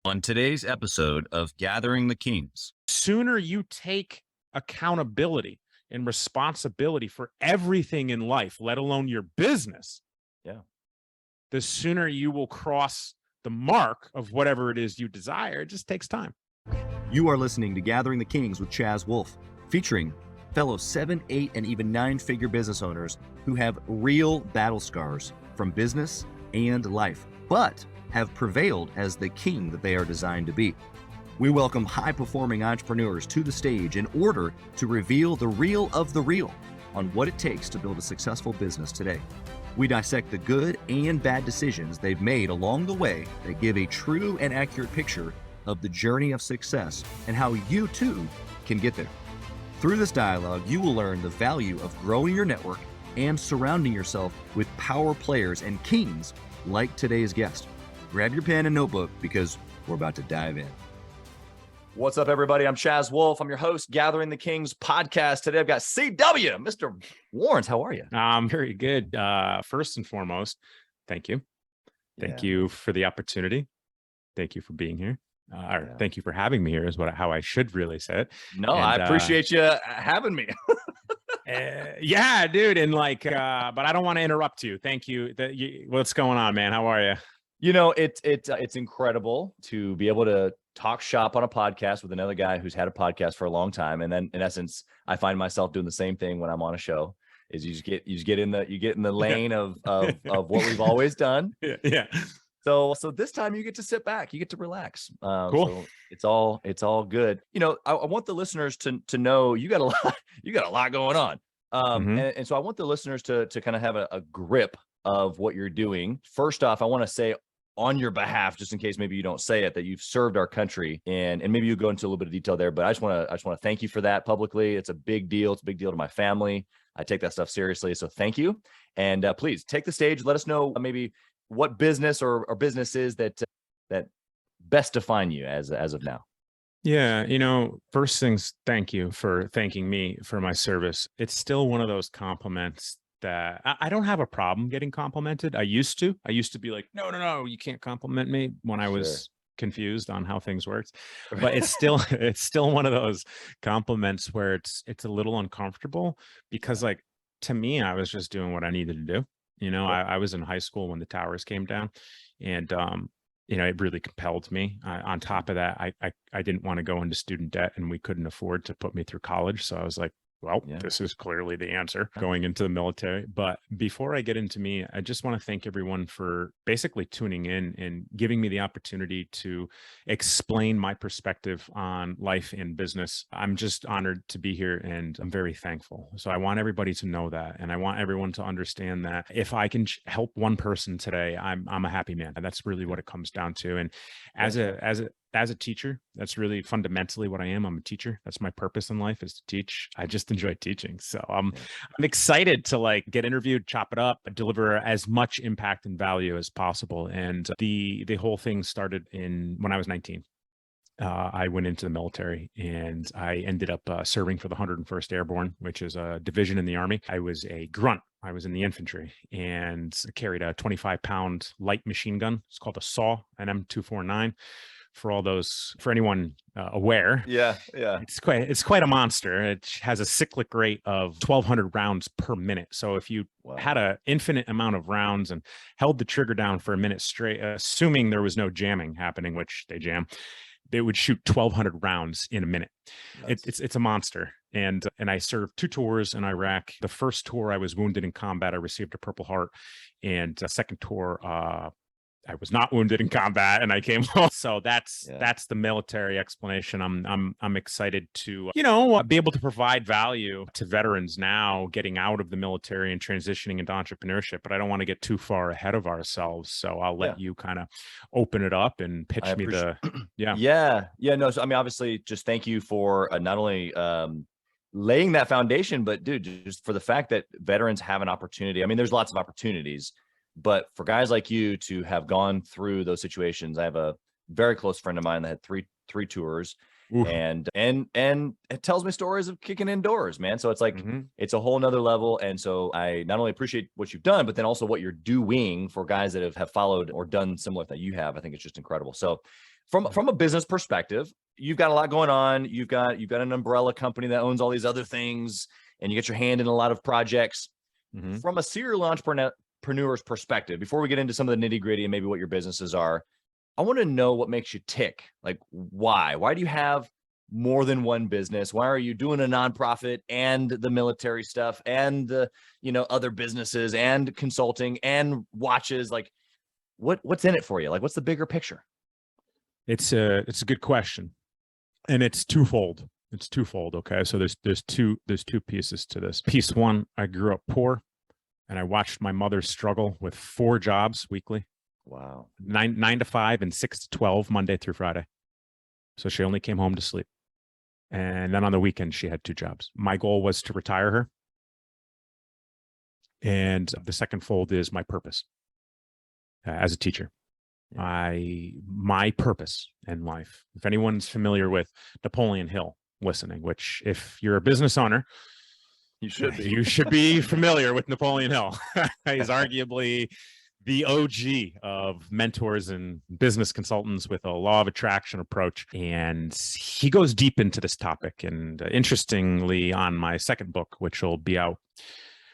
On today's episode of Gathering the Kings. Sooner you take accountability and responsibility for everything in life, let alone your business, the sooner you will cross the mark of whatever it is you desire. It just takes time. You are listening to Gathering the Kings with Chaz Wolfe, featuring fellow 7, 8, and even 9-figure business owners who have real battle scars from business and life, but have prevailed as the king that they are designed to be. We welcome high-performing entrepreneurs to the stage in order to reveal the real of the real on what it takes to build a successful business today. We dissect the good and bad decisions they've made along the way that give a true and accurate picture of the journey of success and how you too can get there. Through this dialogue, you will learn the value of growing your network and surrounding yourself with power players and kings like today's guest. Grab your pen and notebook because we're about to dive in. What's up, everybody? I'm Chaz Wolfe. I'm your host, Gathering the Kings podcast. Today, I've got CW, Mr. Warrens. How are you? I'm very good. First and foremost, thank you. Thank you for the opportunity. Thank you for being here. Thank you for having me here is how I should really say it. No, I appreciate you having me. Yeah, dude. And but I don't want to interrupt you. Thank you. What's going on, man? How are you? You know, it's incredible to be able to talk shop on a podcast with another guy who's had a podcast for a long time. And then in essence, I find myself doing the same thing when I'm on a show is you get in the lane of what we've always done. Yeah. So this time you get to sit back, you get to relax. Cool. So it's all good. You know, I want the listeners to know you got a lot going on. And so I want the listeners to kind of have a grip of what you're doing. First off, I want to say on your behalf, just in case maybe you don't say it, that you've served our country, and maybe you go into a little bit of detail there, but I just want to thank you for that publicly. It's a big deal. It's a big deal to my family. I take that stuff seriously. So thank you. And please take the stage. Let us know maybe what business or businesses that best define you as of now. Yeah. You know, first things, thank you for thanking me for my service. It's still one of those compliments that I don't have a problem getting complimented. I used to be like, no, you can't compliment me when I was confused on how things worked. But it's still one of those compliments where it's a little uncomfortable because to me, I was just doing what I needed to do. You know, I was in high school when the towers came down, and it really compelled me. On top of that, I didn't want to go into student debt, and we couldn't afford to put me through college. So I was like, well, this is clearly the answer, going into the military. But before I get into me, I just want to thank everyone for basically tuning in and giving me the opportunity to explain my perspective on life and business. I'm just honored to be here, and I'm very thankful. So I want everybody to know that. And I want everyone to understand that if I can help one person today, I'm a happy man. And that's really what it comes down to. And as a teacher, that's really fundamentally what I am. I'm a teacher. That's my purpose in life, is to teach. I just enjoy teaching. So I'm excited to get interviewed, chop it up, deliver as much impact and value as possible. And the whole thing started when I was 19. I went into the military, and I ended up serving for the 101st Airborne, which is a division in the Army. I was a grunt. I was in the infantry and carried a 25-pound light machine gun. It's called a SAW, an M249. For anyone aware, it's quite a monster. It has a cyclic rate of 1,200 rounds per minute. So if you had an infinite amount of rounds and held the trigger down for a minute straight, assuming there was no jamming happening, which they jam, they would shoot 1,200 rounds in a minute. Nice. It's a monster. And I served 2 tours in Iraq. The first tour, I was wounded in combat. I received a Purple Heart. And the second tour, I was not wounded in combat, and I came home. So that's the military explanation. I'm excited to be able to provide value to veterans now getting out of the military and transitioning into entrepreneurship. But I don't want to get too far ahead of ourselves. So I'll let you kind of open it up and pitch me the No. So I mean, obviously, just thank you for not only laying that foundation, but dude, just for the fact that veterans have an opportunity. I mean, there's lots of opportunities. But for guys like you to have gone through those situations, I have a very close friend of mine that had three tours. Oof. And it tells me stories of kicking indoors, man. So it's like, it's a whole nother level. And so I not only appreciate what you've done, but then also what you're doing for guys that have followed or done similar that you have. I think it's just incredible. So from a business perspective, you've got a lot going on. You've got an umbrella company that owns all these other things, and you get your hand in a lot of projects. From a serial entrepreneur's perspective, before we get into some of the nitty gritty and maybe what your businesses are, I want to know what makes you tick. Like, why? Why do you have more than one business? Why are you doing a nonprofit and the military stuff and the, other businesses and consulting and watches? Like, what's in it for you? Like, what's the bigger picture? It's a good question, and it's twofold. Okay, so there's two pieces to this. Piece one, I grew up poor, and I watched my mother struggle with 4 jobs weekly. Wow. 9 to 5 and 6 to 12, Monday through Friday. So she only came home to sleep. And then on the weekend, she had 2 jobs. My goal was to retire her. And the second fold is my purpose as a teacher. My purpose in life. If anyone's familiar with Napoleon Hill listening, which if you're a business owner, you should be familiar with Napoleon Hill. He's arguably the OG of mentors and business consultants with a law of attraction approach. And he goes deep into this topic. And interestingly, on my second book, which will be out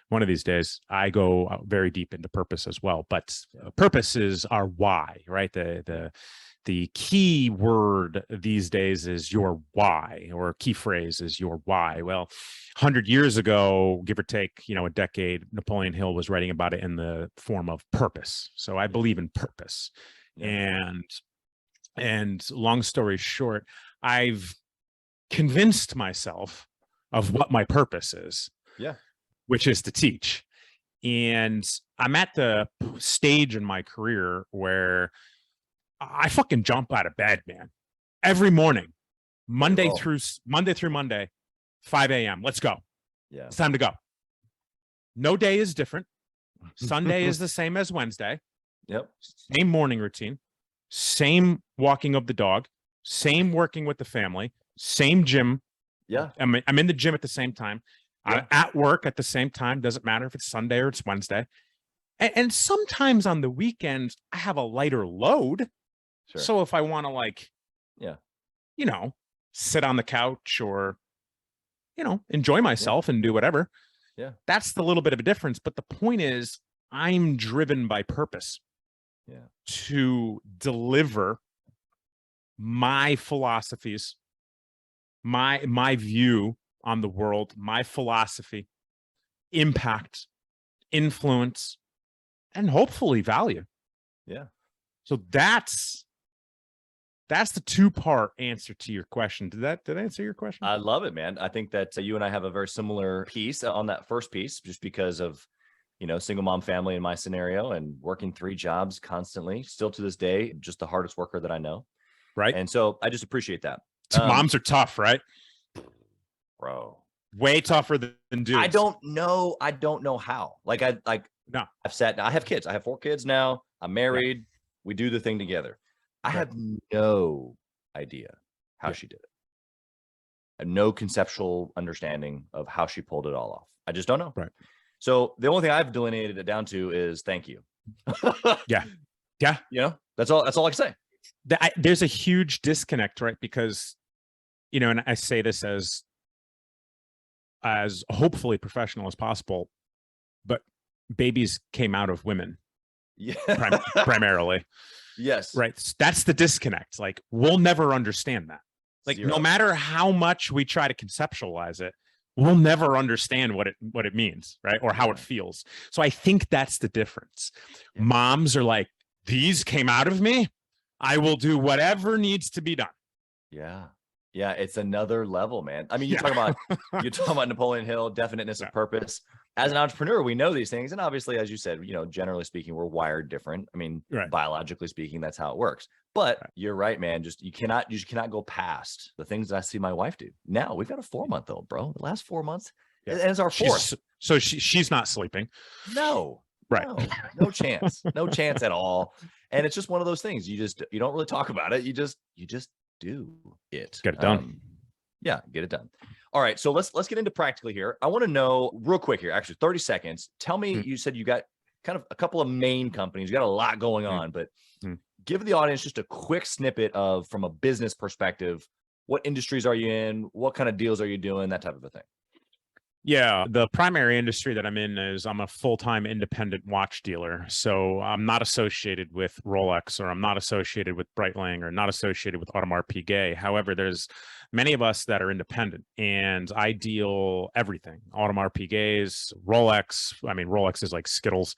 one of these days, I go very deep into purpose as well. But purpose is our why, right? The key word these days is your why, or key phrase is your why. Well, 100 years ago, give or take, a decade, Napoleon Hill was writing about it in the form of purpose. So I believe in purpose. And long story short, I've convinced myself of what my purpose is. Which is to teach. And I'm at the stage in my career where I fucking jump out of bed, man. Every morning, Monday through Monday, 5 a.m. Let's go. Yeah. It's time to go. No day is different. Sunday is the same as Wednesday. Yep. Same morning routine, same walking of the dog, same working with the family, same gym. Yeah. I'm in the gym at the same time. Yeah. I'm at work at the same time. Doesn't matter if it's Sunday or it's Wednesday. And sometimes on the weekends, I have a lighter load. Sure. So if I want to sit on the couch or, enjoy myself and do whatever. Yeah. That's the little bit of a difference. But the point is, I'm driven by purpose to deliver my philosophies, my view on the world, my philosophy, impact, influence, and hopefully value. Yeah. So that's the 2-part answer to your question. Did I answer your question? I love it, man. I think that you and I have a very similar piece on that first piece, just because of, single mom family in my scenario and working 3 jobs constantly, still to this day, just the hardest worker that I know. Right. And so I just appreciate that. Moms are tough, right? Bro, way tougher than dudes. I don't know how. No. I have kids. I have 4 kids now. I'm married. Yeah. We do the thing together. I have no idea how she did it. I have no conceptual understanding of how she pulled it all off. I just don't know. Right. So the only thing I've delineated it down to is thank you. Yeah. That's all I can say. There's a huge disconnect, right? Because, and I say this as hopefully professional as possible, but babies came out of women. Yeah. Primarily. Yes. Right. That's the disconnect. Like, we'll never understand that. Like, no matter how much we try to conceptualize it, we'll never understand what it means, right? Or how it feels. So I think that's the difference. Yeah. Moms are like, these came out of me. I will do whatever needs to be done. Yeah. Yeah. It's another level, man. I mean, you're talking about Napoleon Hill, definiteness of purpose. As an entrepreneur, we know these things. And obviously, as you said, generally speaking, we're wired different. I mean, biologically speaking, that's how it works. But you're right, man. You cannot go past the things that I see my wife do. Now we've got a 4-month-old, bro. The last 4 months, and it's our 4th. So she's not sleeping. No. Right. No chance. No chance at all. And it's just one of those things. You don't really talk about it. You just do it. Get it done. Get it done. All right. So let's get into practically here. I want to know real quick here, actually 30 seconds. Tell me, you said you got kind of a couple of main companies. You got a lot going on, but give the audience just a quick snippet of, from a business perspective, what industries are you in? What kind of deals are you doing? That type of a thing. Yeah, the primary industry that I'm in is I'm a full-time independent watch dealer. So I'm not associated with Rolex, or I'm not associated with Breitling, or not associated with Audemars Piguet. However, there's many of us that are independent, and I deal everything. Audemars Piguets, Rolex. I mean, Rolex is like Skittles.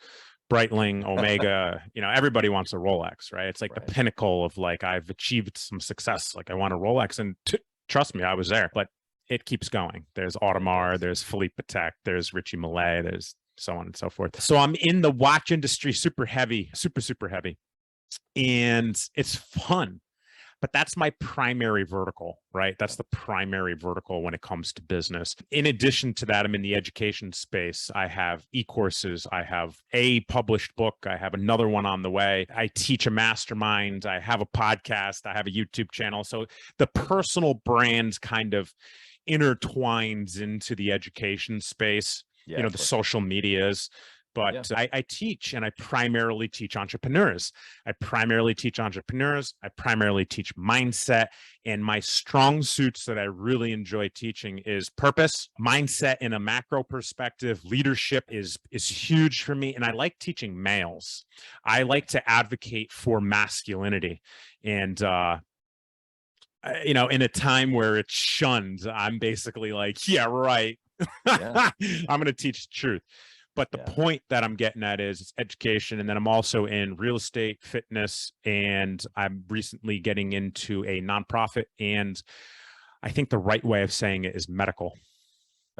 Breitling, Omega, everybody wants a Rolex, right? It's like the pinnacle of like, I've achieved some success. Like I want a Rolex, and trust me, I was there, but it keeps going. There's Audemars, there's Philippe Patek, there's Richie Millet, there's so on and so forth. So I'm in the watch industry, super heavy, super heavy. And it's fun, but that's my primary vertical, right? That's the primary vertical when it comes to business. In addition to that, I'm in the education space. I have e-courses. I have a published book. I have another one on the way. I teach a mastermind. I have a podcast. I have a YouTube channel. So the personal brand kind of intertwines into the education space, the social medias. But I teach, and I primarily teach entrepreneurs. I primarily teach mindset. And my strong suits that I really enjoy teaching is purpose, mindset in a macro perspective. Leadership is huge for me. And I like teaching males. I like to advocate for masculinity. And, in a time where it's shunned, I'm basically like, yeah, right. I'm going to teach the truth. But the point that I'm getting at is education. And then I'm also in real estate, fitness, and I'm recently getting into a nonprofit. And I think the right way of saying it is medical.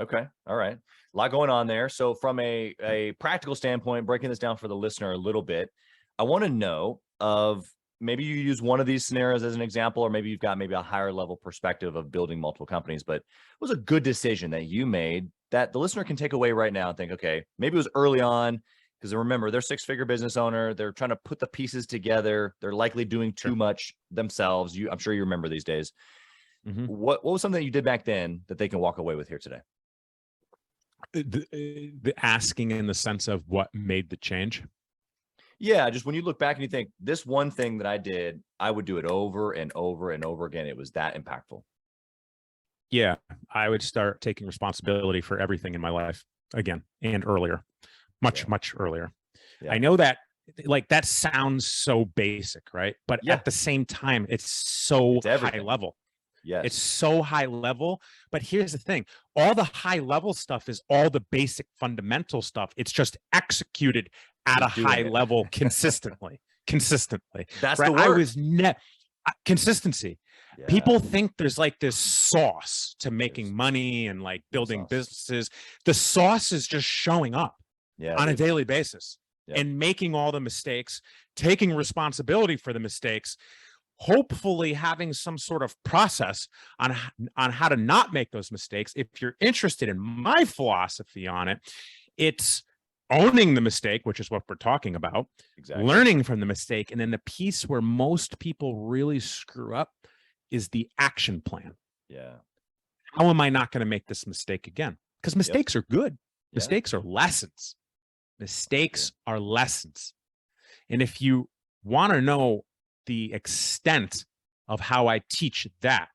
Okay. All right. A lot going on there. So from a practical standpoint, breaking this down for the listener a little bit, I want to know of, maybe you use one of these scenarios as an example, or maybe you've got maybe a higher level perspective of building multiple companies, but it was a good decision that you made that the listener can take away right now and think, okay, maybe it was early on, because remember, they're six-figure business owner. They're trying to put the pieces together. They're likely doing too much themselves. I'm sure you remember these days. Mm-hmm. What was something that you did back then that they can walk away with here today? The asking in the sense of what made the change. Yeah, just when you look back and you think, this one thing that I did, I would do it over and over and over again. It was that impactful. Yeah, I would start taking responsibility for everything in my life again, and earlier, much earlier. Yeah. I know that, like, that sounds so basic, right? But at the same time, it's high level. Yes. It's so high level. But here's the thing. All the high level stuff is all the basic fundamental stuff. It's just executed at a high level consistently. That's right? The word. Consistency. Yeah. People think there's like this sauce to making money and like building businesses. The sauce is just showing up on a daily basis and making all the mistakes, taking responsibility for the mistakes, hopefully having some sort of process on how to not make those mistakes. If you're interested in my philosophy on it, it's owning the mistake, which is what we're talking about, learning from the mistake. And then the piece where most people really screw up is the action plan. Yeah. How am I not going to make this mistake again? Because mistakes are good. Mistakes are lessons. Mistakes are lessons. And if you want to know the extent of how I teach that,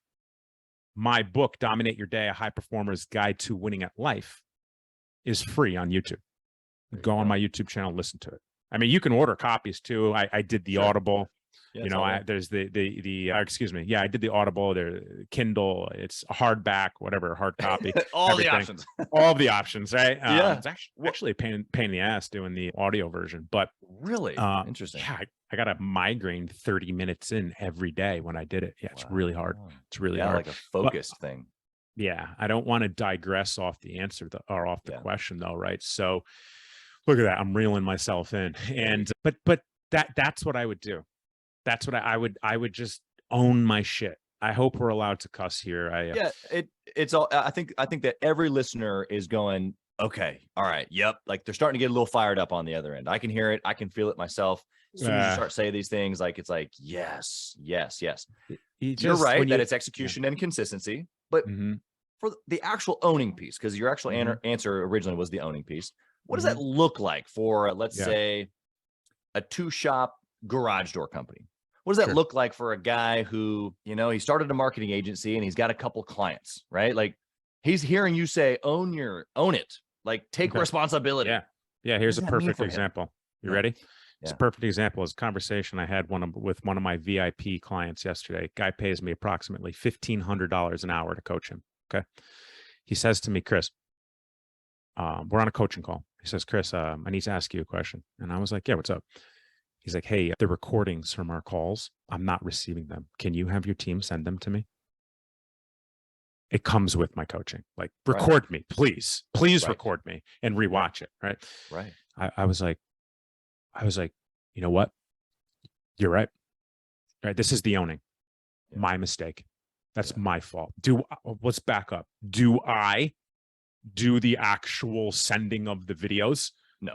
my book, Dominate Your Day, A High Performer's Guide to Winning at Life, is free on YouTube. Go on my YouTube channel, listen to it. I mean, you can order copies too. I did the Audible. There's excuse me. Yeah, I did the Audible, the Kindle, it's a hardback, whatever, hard copy. All the options. All of the options, right? It's actually a pain in the ass doing the audio version. But really interesting. Yeah, I got a migraine 30 minutes in every day when I did it. Yeah, it's really hard. It's really hard. Like a focus thing. Yeah, I don't want to digress off the answer or off the question though, right? So look at that. I'm reeling myself in. And but that's what I would do. That's what I would just own my shit. I hope we're allowed to cuss here. It's all, I think that every listener is going, okay, all right. Yep. Like they're starting to get a little fired up on the other end. I can hear it. I can feel it myself. As soon as you start saying these things, like, it's like, yes. You're right that it's execution and consistency, but for the actual owning piece, because your actual answer originally was the owning piece. What does that look like for, let's say, a 2-shop garage door company? what does that Sure. look like for a guy who, you know, he started a marketing agency and he's got a couple clients, right? Like he's hearing you say, own it, like take Okay. responsibility. Yeah. Yeah. Here's a does that mean perfect for him? example. You Yeah. ready? It's Yeah. a perfect example. It's a conversation I had with one of my VIP clients yesterday. Guy pays me approximately $1,500 an hour to coach him. Okay. He says to me, Chris, we're on a coaching call. He says, Chris, I need to ask you a question. And I was like, yeah, what's up? He's like, hey, the recordings from our calls, I'm not receiving them. Can you have your team send them to me? It comes with my coaching. Like, record me, please. Please record me and rewatch it. Right. Right. I was like, you know what? You're right. Right. This is the owning. Yeah. My mistake. That's my fault. Let's back up. Do I do the actual sending of the videos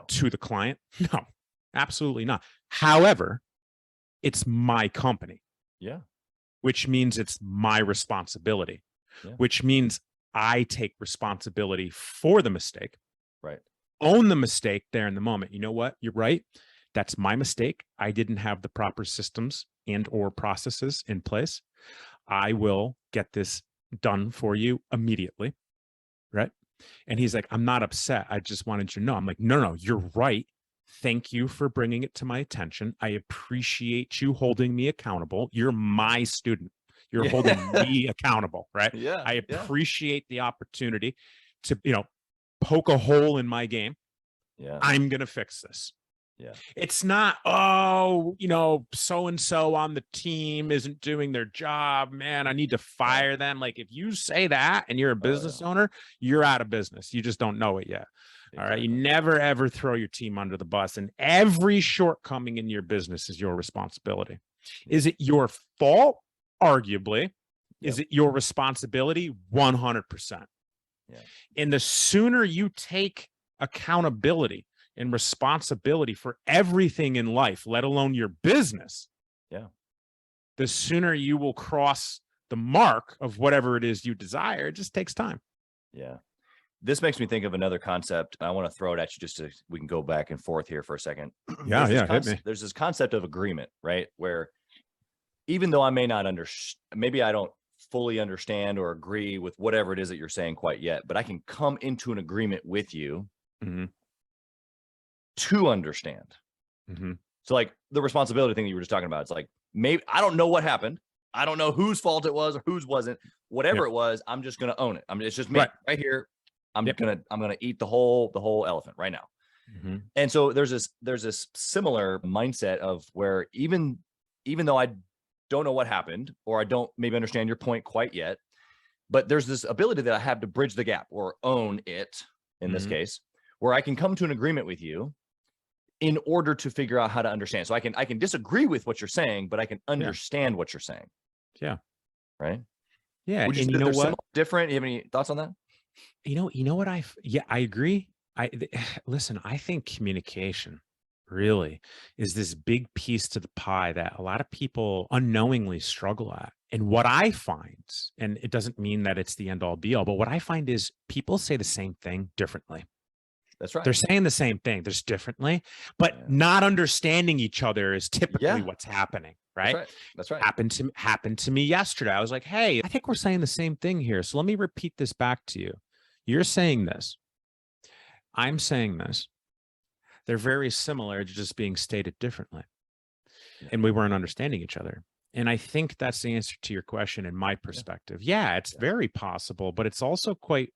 to the client? No, absolutely not. However, it's my company. Yeah. Which means it's my responsibility, which means I take responsibility for the mistake. Right. Own the mistake there in the moment. You know what? You're right. That's my mistake. I didn't have the proper systems and or processes in place. I will get this done for you immediately. Right. And he's like, I'm not upset. I just wanted you to know. I'm like, no, you're right. Thank you for bringing it to my attention. I appreciate you holding me accountable. You're my student. You're holding me accountable, right? Yeah. I appreciate the opportunity to, poke a hole in my game. Yeah. I'm going to fix this. Yeah. It's not, so-and-so on the team isn't doing their job, man, I need to fire them. Like, if you say that and you're a business owner, you're out of business. You just don't know it yet. Exactly. All right. You never, ever throw your team under the bus, and every shortcoming in your business is your responsibility. Is it your fault? Arguably. Is it your responsibility? 100%. Yeah. And the sooner you take accountability and responsibility for everything in life, let alone your business, the sooner you will cross the mark of whatever it is you desire. It just takes time. Yeah. This makes me think of another concept. I want to throw it at you just so we can go back and forth here for a second. Hit me. There's this concept of agreement, right? Where even though I may not maybe I don't fully understand or agree with whatever it is that you're saying quite yet, but I can come into an agreement with you to understand. So like the responsibility thing that you were just talking about, it's like, maybe I don't know what happened. I don't know whose fault it was or whose wasn't. Whatever it was, I'm just going to own it. It's just me right here. I'm going to eat the whole elephant right now. And so there's this similar mindset of where even though I don't know what happened, or I don't maybe understand your point quite yet, but there's this ability that I have to bridge the gap or own it in this case, where I can come to an agreement with you in order to figure out how to understand. So I can disagree with what you're saying, but I can understand what you're saying. Yeah. Right. Yeah. Would you and say you know there's what? something different? You have any thoughts on that? You know what? I agree. Listen, I think communication really is this big piece to the pie that a lot of people unknowingly struggle at. And what I find, and it doesn't mean that it's the end all be all, but what I find is people say the same thing differently. That's right. They're saying the same thing, just differently, but not understanding each other is typically what's happening, right? That's right. Happened to me yesterday. I was like, hey, I think we're saying the same thing here. So let me repeat this back to you. You're saying this. I'm saying this. They're very similar, just being stated differently. And we weren't understanding each other. And I think that's the answer to your question in my perspective. Yeah, it's very possible, but it's also quite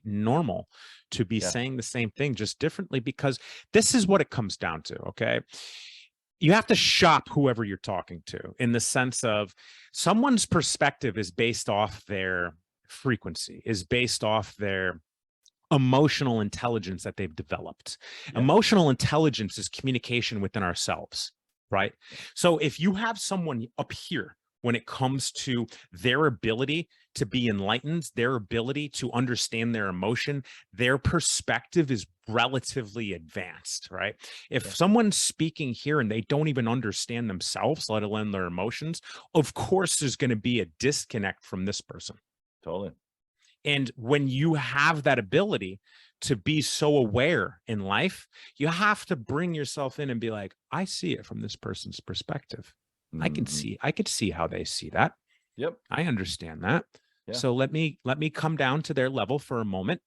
normal to be saying the same thing just differently, because this is what it comes down to, okay? You have to shop whoever you're talking to, in the sense of someone's perspective is based off their frequency, is based off their emotional intelligence that they've developed. Emotional intelligence is communication within ourselves, right? So if you have someone up here, when it comes to their ability to be enlightened, their ability to understand their emotion, their perspective is relatively advanced, right? If someone's speaking here and they don't even understand themselves, let alone their emotions, of course there's going to be a disconnect from this person. Totally. And when you have that ability to be so aware in life, you have to bring yourself in and be like, I see it from this person's perspective. I could see how they see that. Yep. I understand that. Yeah. So let me come down to their level for a moment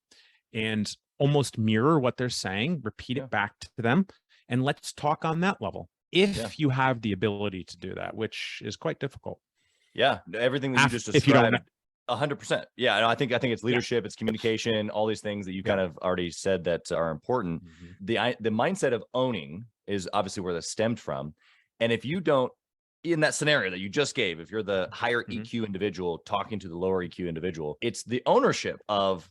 and almost mirror what they're saying, repeat it back to them, and let's talk on that level. If you have the ability to do that, which is quite difficult. Yeah. Everything that you just described. If you don't know. 100%. Yeah. And I think it's leadership, it's communication, all these things that you kind of already said that are important. The mindset of owning is obviously where this stemmed from. And if you don't, in that scenario that you just gave, if you're the higher EQ individual talking to the lower EQ individual, it's the ownership of,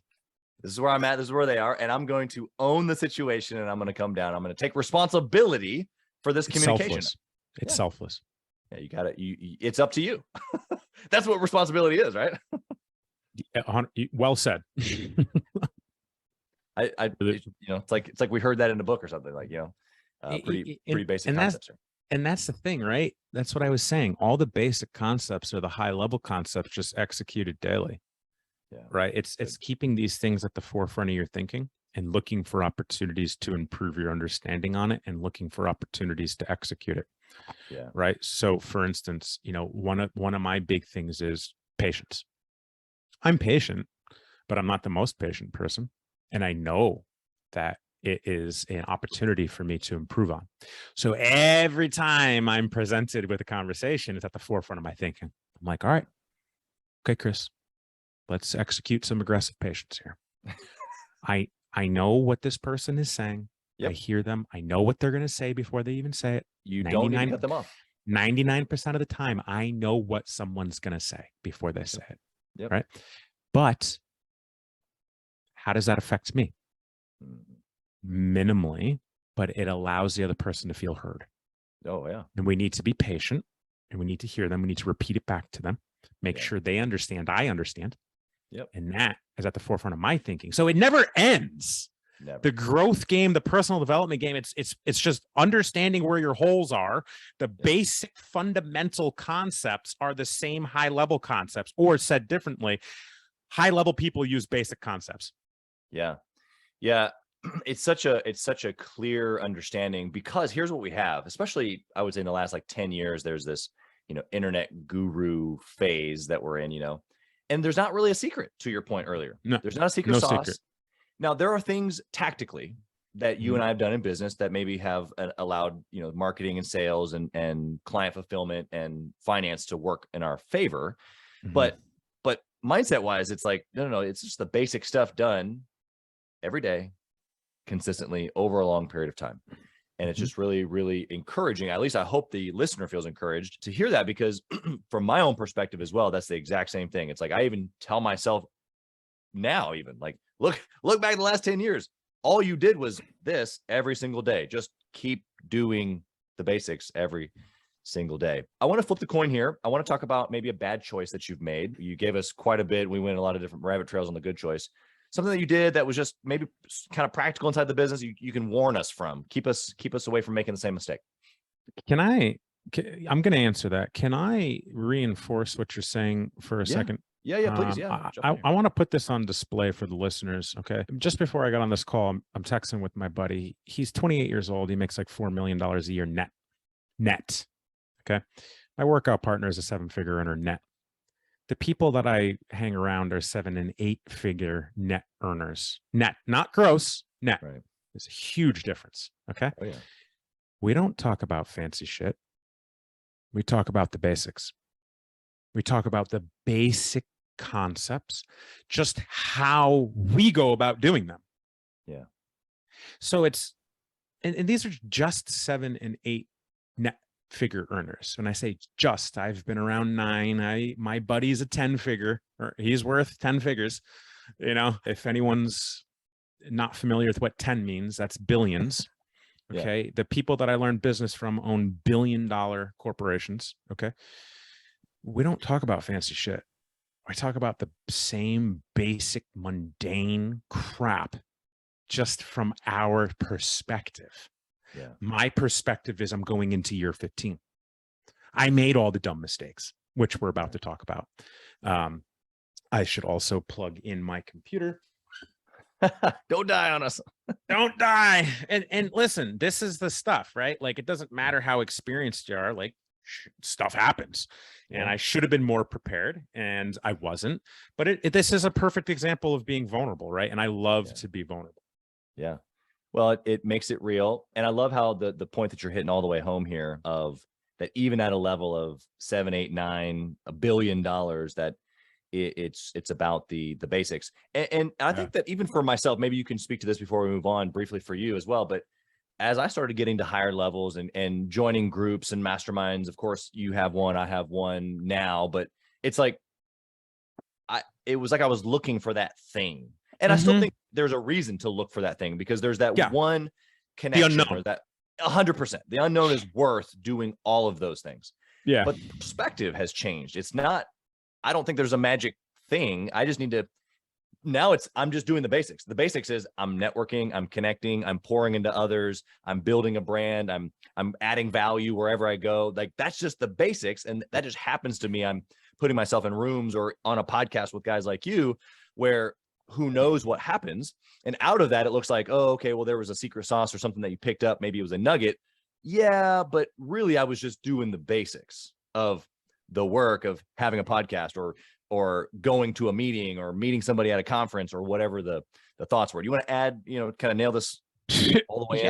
this is where I'm at, this is where they are, and I'm going to own the situation, and I'm going to come down. I'm going to take responsibility for this communication. It's selfless. Yeah, you got it. It's up to you. That's what responsibility is, right? Well said. It's like we heard that in a book or something, like, pretty basic concepts. And that's the thing, right? That's what I was saying. All the basic concepts are the high level concepts just executed daily. Yeah. Right. It's keeping these things at the forefront of your thinking and looking for opportunities to improve your understanding on it and looking for opportunities to execute it. Yeah. Right. So for instance, one of my big things is patience. I'm patient, but I'm not the most patient person. And I know that it is an opportunity for me to improve on. So every time I'm presented with a conversation, it's at the forefront of my thinking. I'm like, all right, okay, Chris, let's execute some aggressive patience here. I know what this person is saying. Yep. I hear them. I know what they're going to say before they even say it. You don't need to cut them off. 99% of the time, I know what someone's going to say before they say it. Yep. Right. But how does that affect me? Minimally, but it allows the other person to feel heard. Oh, yeah. And we need to be patient and we need to hear them. We need to repeat it back to them, make sure they understand, I understand. Yep. And that is at the forefront of my thinking. So it never ends. Never. The growth game, the personal development game, it's just understanding where your holes are. The basic fundamental concepts are the same high level concepts, or said differently, high level people use basic concepts. Yeah. Yeah. It's such a clear understanding, because here's what we have, especially I would say in the last like 10 years, there's this, internet guru phase that we're in, and there's not really a secret, to your point earlier. No, there's not a secret sauce. Secret. Now, there are things tactically that you and I have done in business that maybe have allowed, marketing and sales and client fulfillment and finance to work in our favor. But mindset wise, it's like, no, it's just the basic stuff done every day, consistently over a long period of time. And it's just really, really encouraging. At least I hope the listener feels encouraged to hear that, because from my own perspective as well, that's the exact same thing. It's like, I even tell myself now, even like, look back the last 10 years, all you did was this every single day. Just keep doing the basics every single day. I want to flip the coin here. I want to talk about maybe a bad choice that you've made. You gave us quite a bit. We went a lot of different rabbit trails on the good choice. Something that you did that was just maybe kind of practical inside the business. You can warn us from, keep us away from making the same mistake. I'm going to answer that. Can I reinforce what you're saying for a second? Yeah, please. Yeah. I want to put this on display for the listeners. Okay. Just before I got on this call, I'm texting with my buddy. He's 28 years old. He makes like $4 million a year net. Okay. My workout partner is a 7-figure earner net. The people that I hang around are 7- and 8-figure net earners. Net, not gross, net. Right. There's a huge difference. Okay. Oh, yeah. We don't talk about fancy shit. We talk about the basics. We talk about the basic concepts, just how we go about doing them. Yeah. So it's, and these are just 7 and 8 net figure earners. When I say just, I've been around 9. My buddy's a 10-figure, or he's worth 10 figures. If anyone's not familiar with what 10 means, that's billions. Okay. The people that I learned business from own billion-dollar corporations. Okay. We don't talk about fancy shit. I talk about the same basic mundane crap, just from our perspective. Yeah. My perspective is I'm going into year 15. I made all the dumb mistakes, which we're about to talk about. I should also plug in my computer. Don't die on us. Don't die. And listen, this is the stuff, right? Like, it doesn't matter how experienced you are. Like, stuff happens. And I should have been more prepared, and I wasn't. But this is a perfect example of being vulnerable, right? And I love to be vulnerable. Yeah. Well, it makes it real. And I love how the point that you're hitting all the way home here of that even at a level of 7, 8, 9, $1 billion, that it's about the basics. And I think that even for myself, maybe you can speak to this before we move on briefly for you as well. But as I started getting to higher levels and joining groups and masterminds, of course, you have one, I have one now, but it's like, it was like I was looking for that thing. And I still think there's a reason to look for that thing, because there's that one connection, or that 100%. The unknown is worth doing all of those things. Yeah. But perspective has changed. It's not, I don't think there's a magic thing. I just need to, now I'm just doing the basics. The basics is I'm networking, I'm connecting, I'm pouring into others, I'm building a brand, I'm adding value wherever I go. Like, that's just the basics. And that just happens to me. I'm putting myself in rooms or on a podcast with guys like you, where who knows what happens. And out of that, it looks like, oh, okay, well, there was a secret sauce or something that you picked up. Maybe it was a nugget. Yeah, but really I was just doing the basics of the work of having a podcast, or going to a meeting, or meeting somebody at a conference, or whatever the thoughts were. Do you want to add, kind of nail this all the way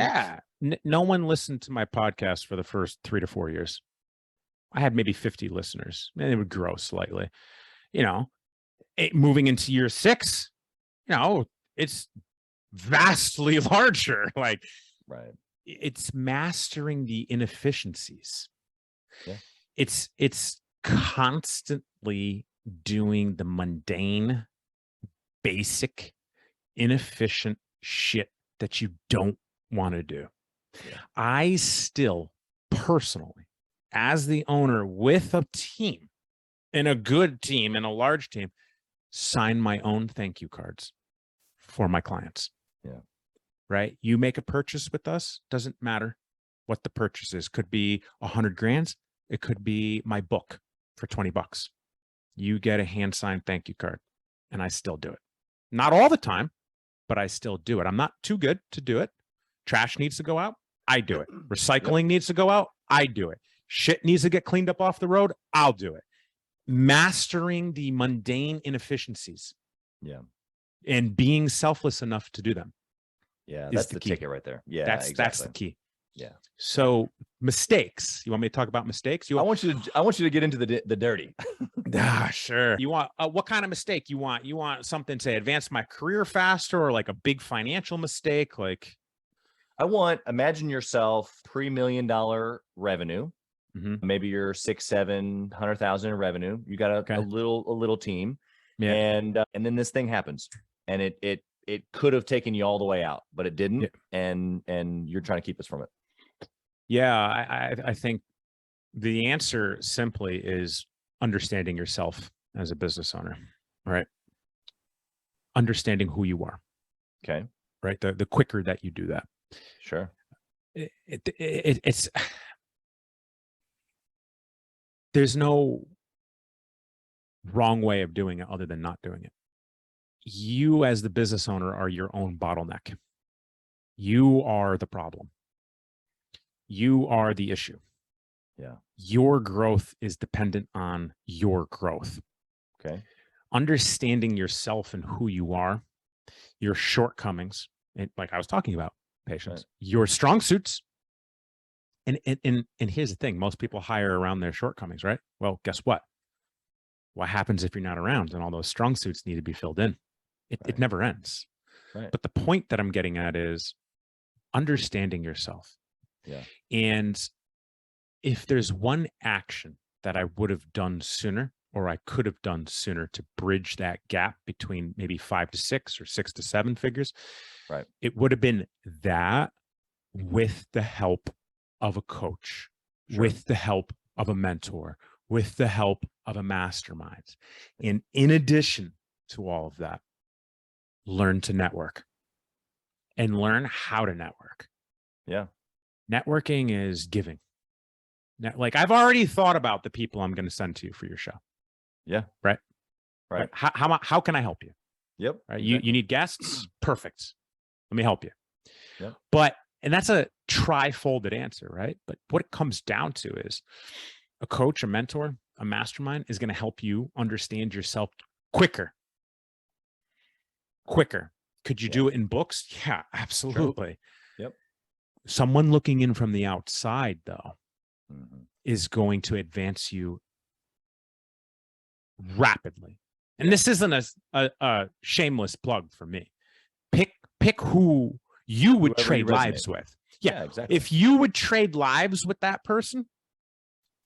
in? No one listened to my podcast for the first 3 to 4 years. I had maybe 50 listeners, and it would grow slightly. Moving into year 6, it's vastly larger. Like, right. It's mastering the inefficiencies. Yeah. It's constantly doing the mundane, basic, inefficient shit that you don't want to do. Yeah. I still personally, as the owner with a team, and a good team and a large team, sign my own thank you cards for my clients. Yeah. Right. You make a purchase with us. Doesn't matter what the purchase is. Could be $100,000. It could be my book for $20. You get a hand-signed thank you card, and I still do it. Not all the time, but I still do it. I'm not too good to do it. Trash needs to go out. I do it. Recycling needs to go out. I do it. Shit needs to get cleaned up off the road. I'll do it. Mastering the mundane inefficiencies. Yeah. And being selfless enough to do them. Yeah, that's the ticket right there. Yeah, that's the key. Yeah. So mistakes. You want me to talk about mistakes? I want you to get into the dirty. Sure. You want what kind of mistake you want? You want something to advance my career faster, or like a big financial mistake? Like, imagine yourself $3 million revenue. Maybe you're 600,000-700,000 in revenue. You got a little team. Yeah. And then this thing happens, and it could have taken you all the way out, but it didn't. Yeah. And you're trying to keep us from it. Yeah. I think the answer simply is understanding yourself as a business owner, right? Understanding who you are. Okay. Right. The quicker that you do that. Sure. It's there's no wrong way of doing it other than not doing it. You as the business owner are your own bottleneck. You are the problem. You are the issue. Yeah. Your growth is dependent on your growth. Okay. Understanding yourself and who you are, your shortcomings, and like I was talking about, patience, your strong suits. And here's the thing, most people hire around their shortcomings, right? Well, guess what? What happens if you're not around and all those strong suits need to be filled in? It never ends. Right. But the point that I'm getting at is understanding yourself. Yeah. And if there's one action that I would have done sooner, or I could have done sooner to bridge that gap between maybe 5 to 6 or 6 to 7 figures, right, it would have been that, with the help of a coach, with the help of a mentor, with the help of a mastermind. And in addition to all of that, learn to network and learn how to network. Yeah. Networking is giving. Like, I've already thought about the people I'm going to send to you for your show. Yeah. Right. Right. How can I help you? Yep. Right. You need guests. Perfect. Let me help you. Yep. And that's a tri-folded answer, right? But what it comes down to is a coach, a mentor, a mastermind is going to help you understand yourself quicker. Could you do it in books? Yeah, absolutely. Sure. Yep. Someone looking in from the outside, though, is going to advance you rapidly. And this isn't a shameless plug for me. Pick who you would trade lives with. Yeah, exactly. If you would trade lives with that person,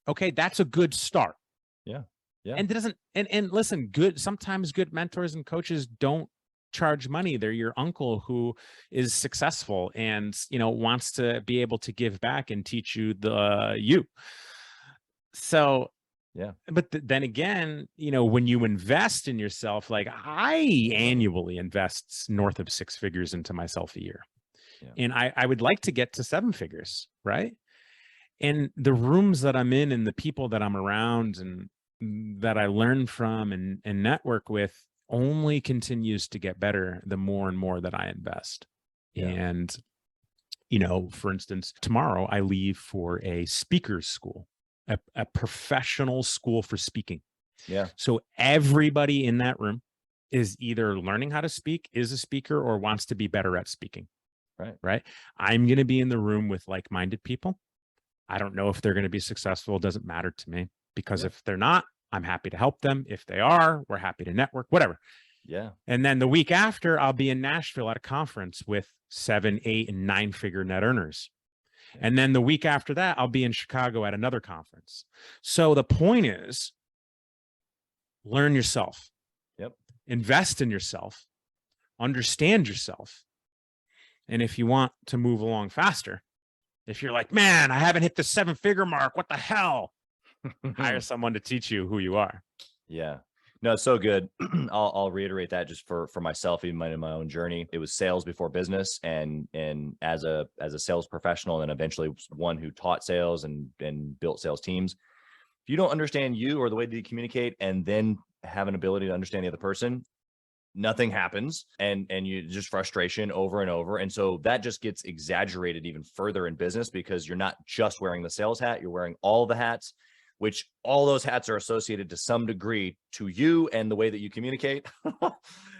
okay, that's a good start. Yeah. Yeah. And it doesn't, and listen, sometimes good mentors and coaches don't charge money. They're your uncle who is successful and, wants to be able to give back and teach you you. So, yeah. But then again, when you invest in yourself, like I annually invest north of 6 figures into myself a year. Yeah. And I would like to get to 7 figures, right? And the rooms that I'm in and the people that I'm around and that I learn from and network with only continues to get better the more and more that I invest. Yeah. And, for instance, tomorrow I leave for a speaker's school, a professional school for speaking. Yeah. So everybody in that room is either learning how to speak, is a speaker, or wants to be better at speaking. Right. I'm going to be in the room with like-minded people. I don't know if they're going to be successful. It doesn't matter to me, because if they're not, I'm happy to help them. If they are, we're happy to network, whatever. Yeah. And then the week after, I'll be in Nashville at a conference with 7, 8, and 9 figure net earners. Yeah. And then the week after that, I'll be in Chicago at another conference. So the point is, learn yourself. Yep. Invest in yourself. Understand yourself. And if you want to move along faster, if you're like, man, I haven't hit the 7-figure mark, what the hell? Hire someone to teach you who you are. Yeah. No, so good. I'll reiterate that just for myself, even in my own journey. It was sales before business, and as a sales professional, and eventually one who taught sales and built sales teams. If you don't understand you or the way that you communicate, and then have an ability to understand the other person, nothing happens, and you just frustration over and over. And so that just gets exaggerated even further in business, because you're not just wearing the sales hat, you're wearing all the hats, which all those hats are associated to some degree to you and the way that you communicate.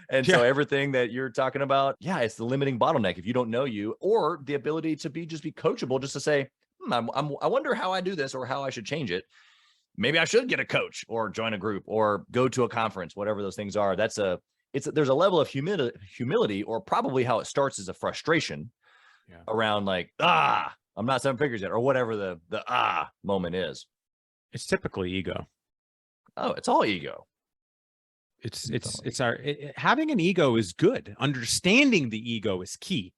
And so everything that you're talking about, it's the limiting bottleneck. If you don't know you, or the ability to be coachable, just to say, I wonder how I do this, or how I should change it. Maybe I should get a coach, or join a group, or go to a conference, whatever those things are. There's a level of humility, or probably how it starts as a frustration around like, I'm not 7 figures yet, or whatever the moment is. It's typically ego. Oh, it's all ego. Having an ego is good. Understanding the ego is key.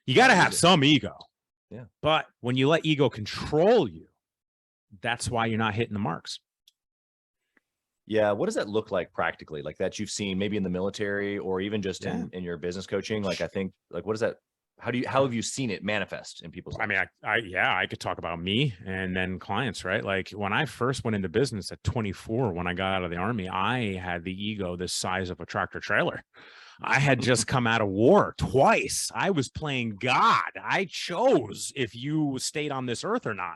You got to have some ego. Yeah. But when you let ego control you, that's why you're not hitting the marks. Yeah. What does that look like practically? Like that you've seen maybe in the military, or even just in your business coaching? Like, I think, like, what is that? How have you seen it manifest in people's lives? I mean, I could talk about me and then clients, right? Like when I first went into business at 24, when I got out of the Army, I had the ego the size of a tractor trailer. I had just come out of war twice. I was playing God. I chose if you stayed on this earth or not.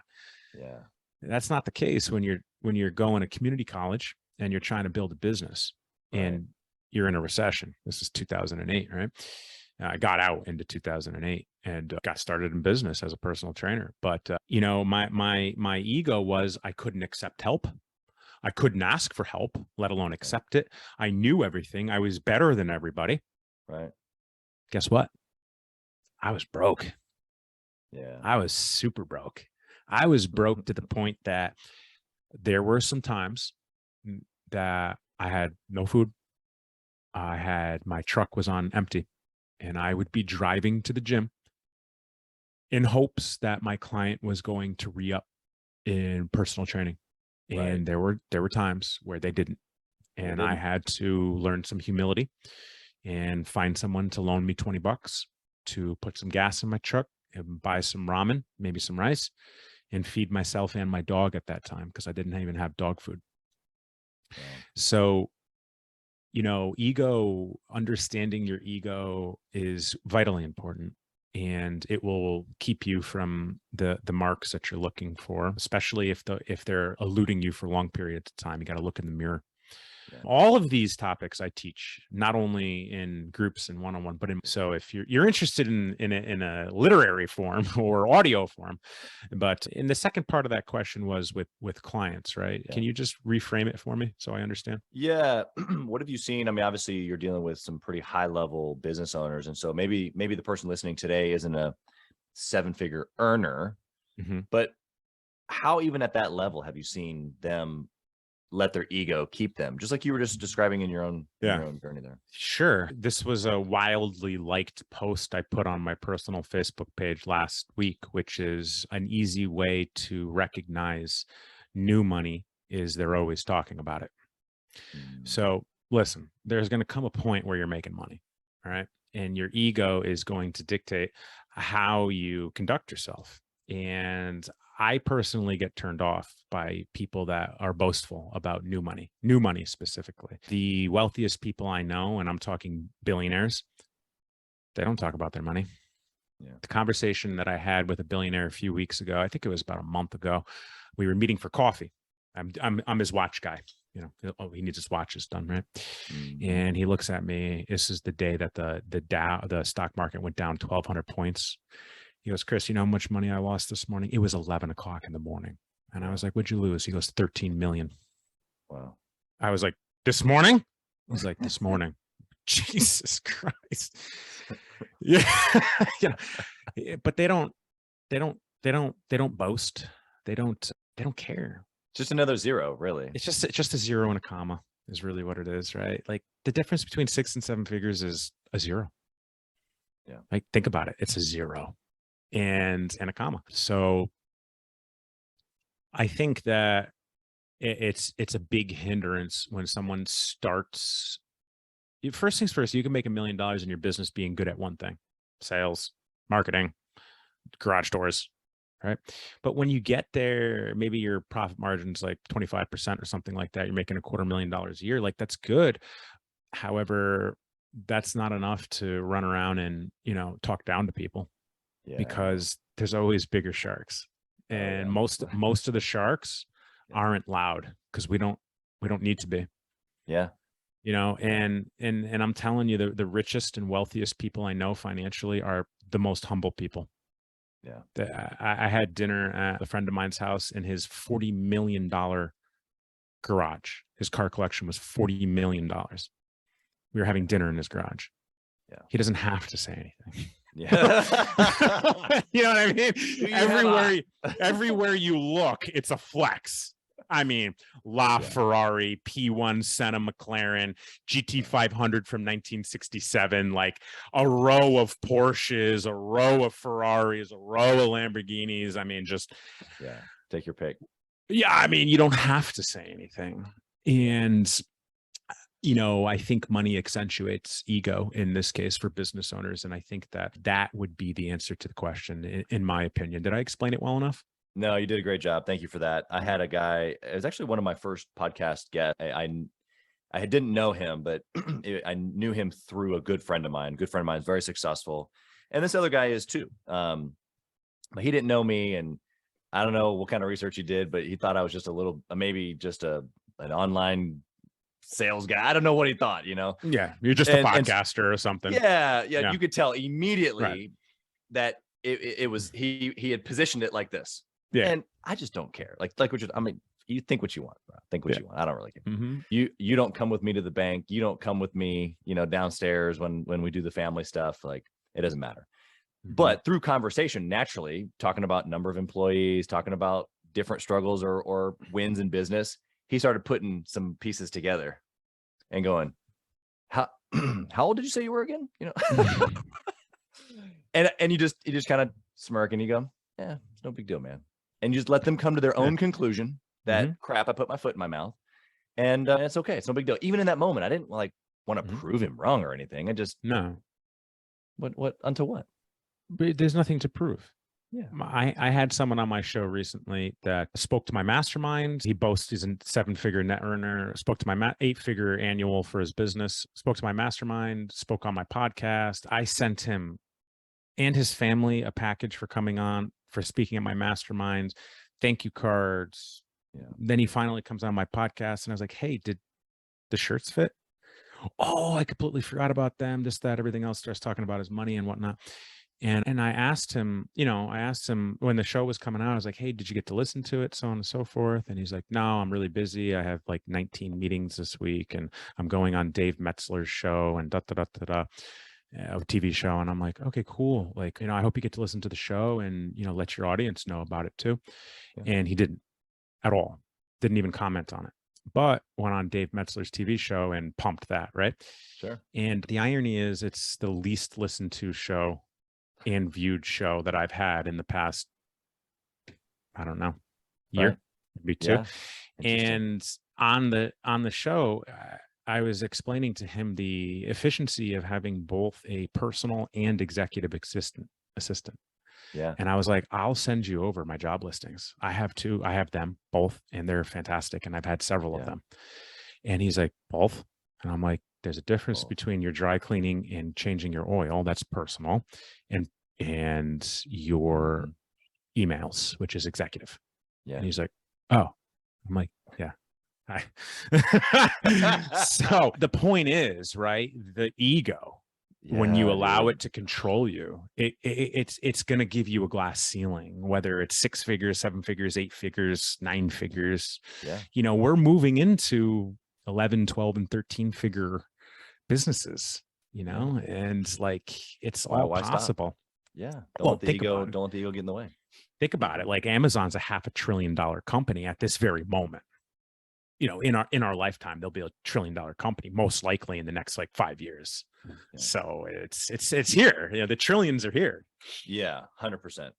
Yeah. That's not the case when you're going to community college and you're trying to build a business, and you're in a recession. This is 2008, right? I got out into 2008 and got started in business as a personal trainer. But, my ego was I couldn't accept help. I couldn't ask for help, let alone accept it. I knew everything. I was better than everybody. Right. Guess what? I was broke. Yeah. I was super broke. I was broke to the point that there were some times that I had no food. My truck was on empty. And I would be driving to the gym in hopes that my client was going to re-up in personal training. And there were times where they didn't. And I had to learn some humility and find someone to loan me $20 to put some gas in my truck and buy some ramen, maybe some rice, and feed myself and my dog at that time, because I didn't even have dog food. Yeah. So ego, understanding your ego is vitally important. and it will keep you from the marks that you're looking for, especially if they're eluding you for long periods of time. You got to look in the mirror. Yeah. All of these topics I teach, not only in groups and one-on-one, but so if you're interested in a literary form or audio form, but in the second part of that question was with clients, right? Yeah. Can you just reframe it for me so I understand? Yeah. What have you seen? I mean, obviously you're dealing with some pretty high level business owners. And so maybe the person listening today isn't a 7-figure earner, but how even at that level have you seen them let their ego keep them, just like you were just describing in your own journey there? Sure. This was a wildly liked post I put on my personal Facebook page last week, which is an easy way to recognize new money is they're always talking about it. So listen, there's going to come a point where you're making money, all right? And your ego is going to dictate how you conduct yourself. And I personally get turned off by people that are boastful about new money specifically. The wealthiest people I know, and I'm talking billionaires, they don't talk about their money. Yeah. The conversation that I had with a billionaire a few weeks ago, I think it was about a month ago, we were meeting for coffee. I'm his watch guy. He needs his watches done, right? And he looks at me. This is the day that the stock market went down 1,200 points. He goes, Chris, you know how much money I lost this morning? It was 11 o'clock in the morning. And I was like, what'd you lose? He goes, 13 million. Wow. I was like, this morning? He's like, this morning. Jesus Christ. Yeah. Yeah. But they don't boast. They don't care. Just another zero, really. It's just a zero and a comma is really what it is, right? Like the difference between 6 and 7 figures is a zero. Yeah. Like think about it. It's a zero and a comma. So I think that it's a big hindrance when someone starts. First things first, you can make $1 million in your business being good at one thing: sales, marketing, garage doors, right? But when you get there, maybe your profit margin's like 25% or something like that. You're making $250,000 a year. Like that's good. However, that's not enough to run around and, talk down to people. Yeah. Because there's always bigger sharks. And most of the sharks aren't loud because we don't need to be. Yeah. And I'm telling you, the richest and wealthiest people I know financially are the most humble people. Yeah. I had dinner at a friend of mine's house in his $40 million garage. His car collection was $40 million. We were having dinner in his garage. Yeah. He doesn't have to say anything. Yeah. You know what I mean? Everywhere you look, it's a flex. I mean, Ferrari, P1 Senna McLaren, GT500 from 1967, like a row of Porsches, a row of Ferraris, a row of Lamborghinis. I mean, just take your pick. Yeah, I mean, you don't have to say anything. And I think money accentuates ego in this case for business owners. And I think that would be the answer to the question, in my opinion. Did I explain it well enough? No, you did a great job. Thank you for that. I had a guy, it was actually one of my first podcast guests. I didn't know him, but I knew him through a good friend of mine. Good friend of mine is very successful. And this other guy is too. But he didn't know me. And I don't know what kind of research he did, but he thought I was just maybe just an online sales guy. I don't know what he thought, Yeah, you're just a podcaster or something. Yeah. You could tell immediately that it was he had positioned it like this. Yeah, and I just don't care. Like you think what you want, bro. Think what you want. I don't really care. Mm-hmm. You don't come with me to the bank. You don't come with me, downstairs when we do the family stuff. Like it doesn't matter. Mm-hmm. But through conversation, naturally, talking about number of employees, talking about different struggles or wins in business, he started putting some pieces together and going, how old did you say you were again? And you just kind of smirk and you go, yeah, it's no big deal, man. And you just let them come to their own conclusion that crap, I put my foot in my mouth, and it's okay. It's no big deal. Even in that moment, I didn't want to prove him wrong or anything. I just what unto what? But there's nothing to prove. Yeah. I had someone on my show recently that spoke to my mastermind. He boasts he's a 7-figure net earner, spoke to my 8-figure annual for his business, spoke to my mastermind, spoke on my podcast. I sent him and his family a package for coming on, for speaking at my mastermind, thank you cards. Yeah. Then he finally comes on my podcast and I was like, hey, did the shirts fit? Oh, I completely forgot about them, this, that, everything else. Starts talking about his money and whatnot. And I asked him, when the show was coming out, I was like, hey, did you get to listen to it? So on and so forth. And he's like, no, I'm really busy. I have like 19 meetings this week and I'm going on Dave Metzler's show and a TV show. And I'm like, okay, cool. Like, I hope you get to listen to the show and, let your audience know about it too. Yeah. And he didn't at all. Didn't even comment on it, but went on Dave Metzler's TV show and pumped that. Right. Sure. And the irony is it's the least listened to show and viewed show that I've had in the past, I don't know, year, maybe two. Yeah. And on the show, I was explaining to him the efficiency of having both a personal and executive assistant. Yeah. And I was like, I'll send you over my job listings. I have two. I have them both, and they're fantastic. And I've had several of them. And he's like, both? And I'm like, there's a difference between your dry cleaning and changing your oil. That's personal. And your emails, which is executive. Yeah. And he's like, oh. I'm like, yeah. Hi. So the point is, right? The ego, when you allow it to control you, it's going to give you a glass ceiling, whether it's 6 figures, 7 figures, 8 figures, 9 figures. Yeah. We're moving into 11, 12, and 13 figure businesses, and like, it's all possible. Stop? Yeah. Don't let the ego get in the way. Think about it. Like, Amazon's a $500 billion company at this very moment. In our lifetime, they'll be $1 trillion company, most likely in the next like 5 years. Yeah. So it's here. The trillions are here. Yeah, 100%.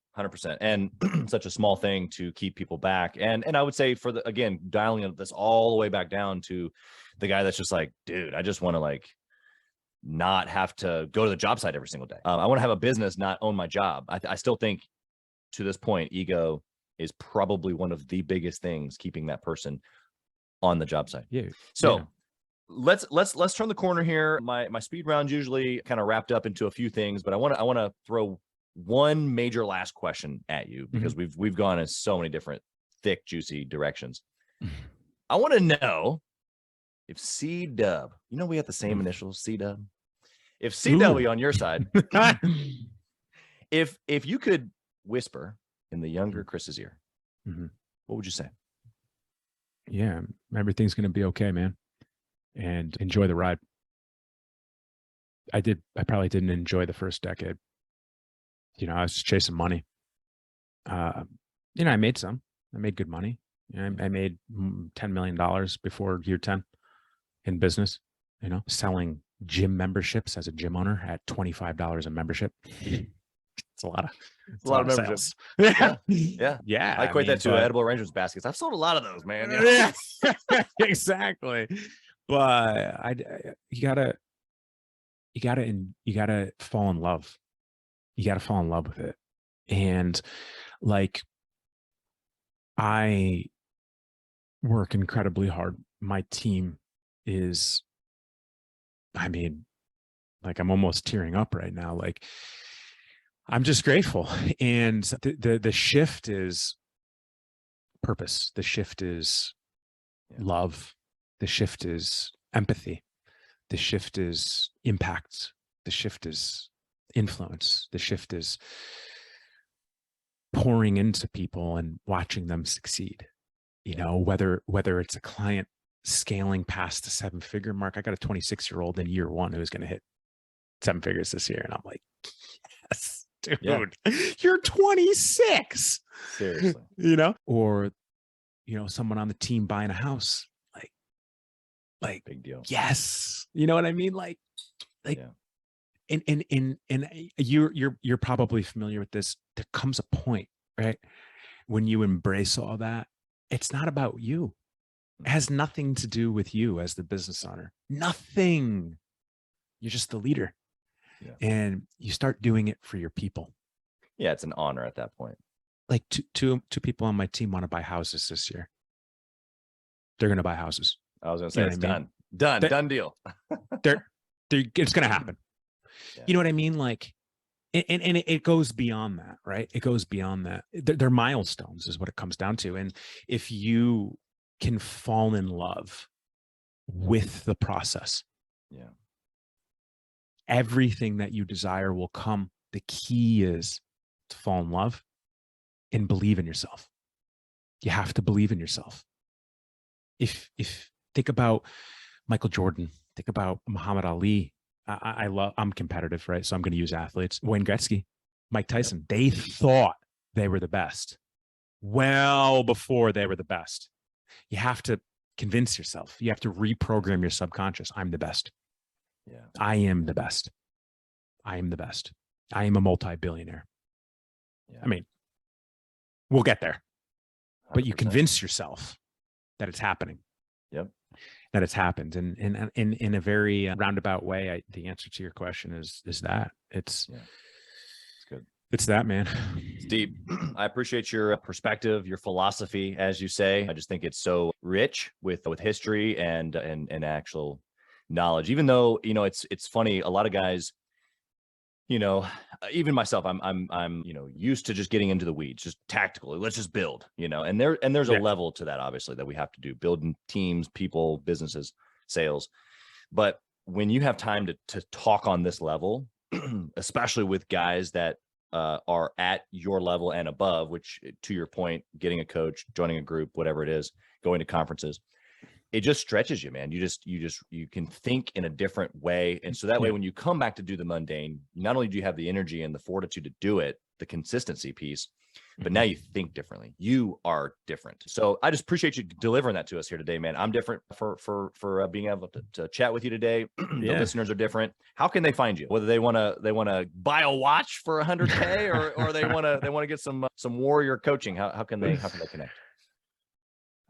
And such a small thing to keep people back. And I would say again, dialing this all the way back down to the guy that's just like, dude, I just want to like not have to go to the job site every single day. I want to have a business, not own my job. I still think to this point, ego is probably one of the biggest things keeping that person on the job site. Yeah. So let's turn the corner here. My speed round's usually kind of wrapped up into a few things, but I want to throw one major last question at you because we've gone in so many different thick, juicy directions. I want to know if C-Dub, we have the same initials, C-Dub. If C-W on your side, if you could whisper in the younger Chris's ear, what would you say? Yeah, everything's going to be okay, man. And enjoy the ride. I probably didn't enjoy the first decade. I was chasing money. I made good money. I made $10 million before year 10 in business, selling gym memberships as a gym owner at $25 a membership. It's a lot of memberships. Yeah. I equate that to edible arrangements baskets. I've sold a lot of those, man. Yeah. Exactly. But you gotta fall in love. You gotta fall in love with it. And like, I work incredibly hard. My team is, I'm almost tearing up right now. Like, I'm just grateful. And the shift is purpose. The shift is love. The shift is empathy. The shift is impact. The shift is influence. The shift is pouring into people and watching them succeed. Whether it's a client scaling past the 7-figure mark. I got a 26-year-old in year 1 who's going to hit 7 figures this year. And I'm like, yes, dude, you're 26. Seriously. Or, someone on the team buying a house, like big deal. Yes. You know what I mean? And you're probably familiar with this. There comes a point, right, when you embrace all that. It's not about you. It has nothing to do with you as the business owner. Nothing. You're just the leader. Yeah. And you start doing it for your people. Yeah, it's an honor at that point. Like two people on my team want to buy houses this year. They're going to buy houses. I was going to say, it's done deal. It's going to happen. Yeah. You know what I mean? Like, And it goes beyond that, right? It goes beyond that. They're milestones is what it comes down to. And if you can fall in love with the process, everything that you desire will come. The key is to fall in love and believe in yourself. You have to believe in yourself. If think about Michael Jordan, think about Muhammad Ali. I'm competitive, right? So I'm going to use athletes. Wayne Gretzky, Mike Tyson, they thought they were the best well before they were the best. You have to convince yourself. You have to reprogram your subconscious. I'm the best. Yeah. I am the best. I am the best. I am a multi-billionaire. Yeah. I mean, we'll get there, but you 100%. convince yourself that it's happening. Yep. That it's happened. And in a very roundabout way, the answer to your question is that it's good. It's that, man. It's deep. I appreciate your perspective, your philosophy, as you say. I just think it's so rich with history and actual knowledge. Even though, it's funny, a lot of guys, even myself, I'm used to just getting into the weeds, just tactically, let's just build, and there's a level to that, obviously, that we have to do, building teams, people, businesses, sales. But when you have time to talk on this level, especially with guys that are at your level and above, which, to your point, getting a coach, joining a group, whatever it is, going to conferences, it just stretches you, man. You can think in a different way. And so that way, when you come back to do the mundane, not only do you have the energy and the fortitude to do it, the consistency piece, but now you think differently. You are different. So I just appreciate you delivering that to us here today, man. I'm different for being able to chat with you today. The listeners are different. How can they find you? Whether they want to buy a watch for $100K or they want to get some warrior coaching. How can they connect?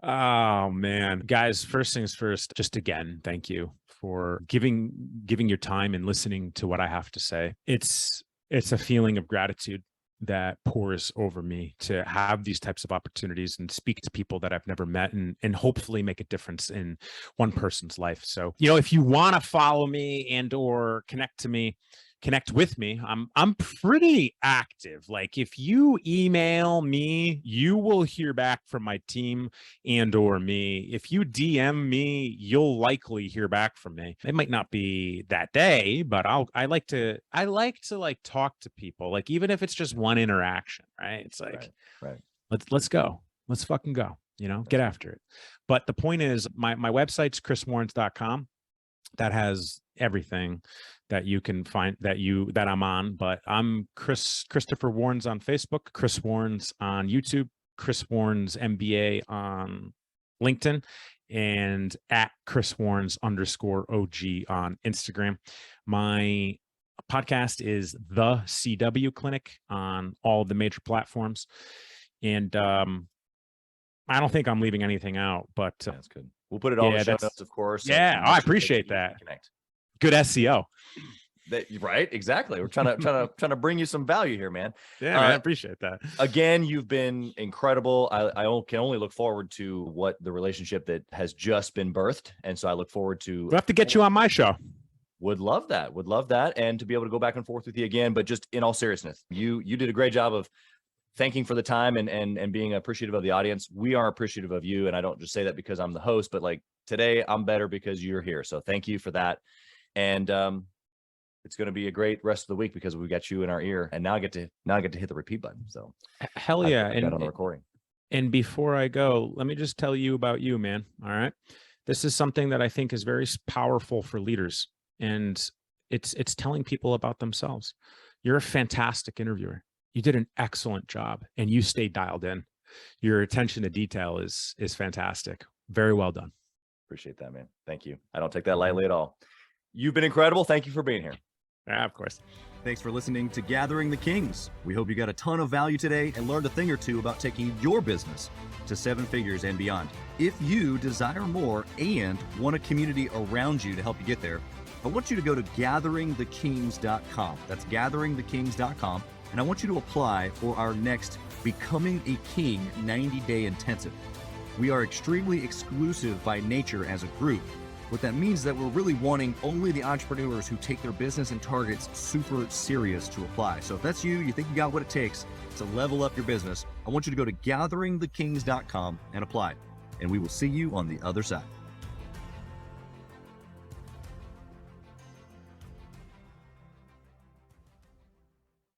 Oh man, guys, first things first, just again, thank you for giving your time and listening to what I have to say. It's a feeling of gratitude that pours over me to have these types of opportunities and speak to people that I've never met and hopefully make a difference in one person's life. So, if you want to follow me and or connect with me, I'm pretty active. Like, if you email me, you will hear back from my team and or me. If you DM me, you'll likely hear back from me. It might not be that day, but I like to talk to people, like, even if it's just one interaction, right? It's like, right. Let's go. Let's fucking go, get after it. But the point is, my website's chriswarrens.com. That has everything that you can find that I'm on, but I'm Christopher Warrens on Facebook, Chris Warrens on YouTube, Chris Warrens MBA on LinkedIn, and at Chris Warrens _OG on Instagram. My podcast is the CW Clinic on all of the major platforms. And I don't think I'm leaving anything out, but that's good. We'll put it all in the show notes, of course. Yeah, I appreciate that. Good SEO. Right, exactly. We're trying to bring you some value here, man. Yeah, man, I appreciate that. Again, you've been incredible. I can only look forward to what the relationship that has just been birthed, and so I look forward to. We'll have to get you on my show. Would love that, and to be able to go back and forth with you again. But just in all seriousness, you did a great job of thanking for the time and being appreciative of the audience. We are appreciative of you, and I don't just say that because I'm the host, but like today I'm better because you're here. So thank you for that. And it's going to be a great rest of the week because we got you in our ear, and now I get to hit the repeat button. So hell yeah. I got on the recording. And before I go, let me just tell you about you, man. All right. This is something that I think is very powerful for leaders, and it's telling people about themselves. You're a fantastic interviewer. You did an excellent job, and you stayed dialed in. Your attention to detail is fantastic. Very well done. Appreciate that, man. Thank you. I don't take that lightly at all. You've been incredible. Thank you for being here. Yeah, of course. Thanks for listening to Gathering the Kings. We hope you got a ton of value today and learned a thing or two about taking your business to 7 figures and beyond. If you desire more and want a community around you to help you get there, I want you to go to gatheringthekings.com. That's gatheringthekings.com. And I want you to apply for our next Becoming a King 90-day intensive. We are extremely exclusive by nature as a group, What that means is that we're really wanting only the entrepreneurs who take their business and targets super serious to apply. So if that's you, you think you got what it takes to level up your business, I want you to go to gatheringthekings.com and apply. And we will see you on the other side.